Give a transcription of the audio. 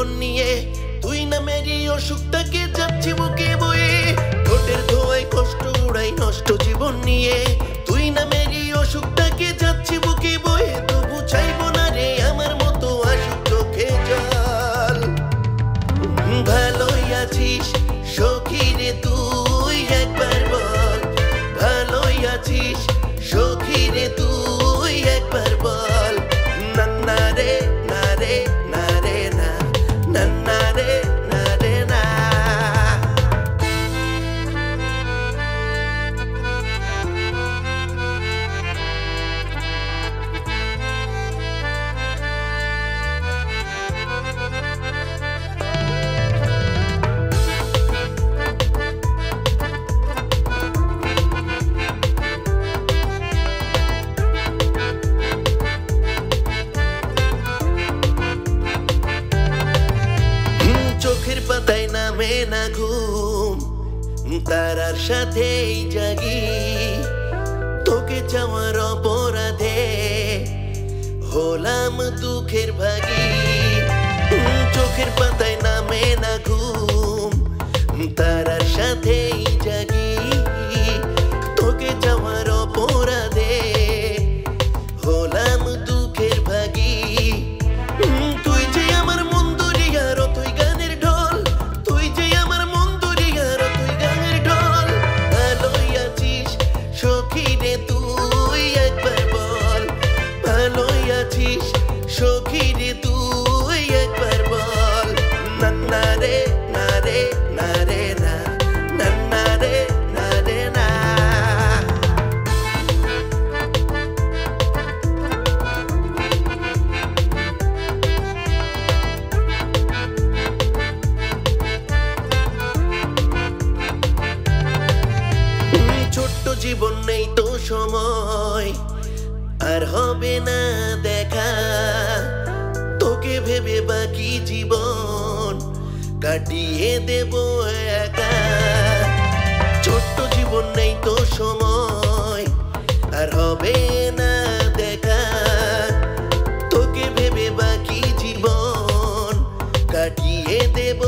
জীবন নিয়ে তুই না মেরি অসুখটাকে যাচ্ছি বুকে বয়ে ঠোঁটের ধোয়ায় কষ্ট উড়াই নষ্ট জীবন নিয়ে তুই না মেরি অসুখটাকে যাচ্ছি বুকে বয়ে তবু চাইবো না রে আমার মতো আসুক চোখে জল ভালোই আছিস সখী রে তুই একবার বল ভালোই আছিস সখী রে তুই একবার বল না না রে না রে না রে না না না রে না রে না চোখের পাতায় নামে না ঘুম তারার সাথেই জাগি তোকে চাওয়ার অপরাধে হলাম দুঃখের ভাগী চোখের পাতায় নামে না ঘুম তারার সাথেই জাগি তোকে চাওয়ার অপরাধে হলাম দুঃখের ভাগী তুই যে আমার মন দরিয়ার তুই গানের ঢল তুই যে আমার মন দরিয়ার তুই গানের ঢল ভালোই আছিস সখী রে তুই একবার বল ভালোই আছিস সখী রে তুই একবার বল না না রে না রে না রে না না না রে না রে না ছোট্ট জীবন নেই তো সময় আর হবে না দেখা তোকে ভেবে বাকি জীবন কাটিয়ে দেব একা ছোট্ট জীবন নেই তো সময় আর হবে না দেখা তোকে ভেবে বাকি জীবন কাটিয়ে দেব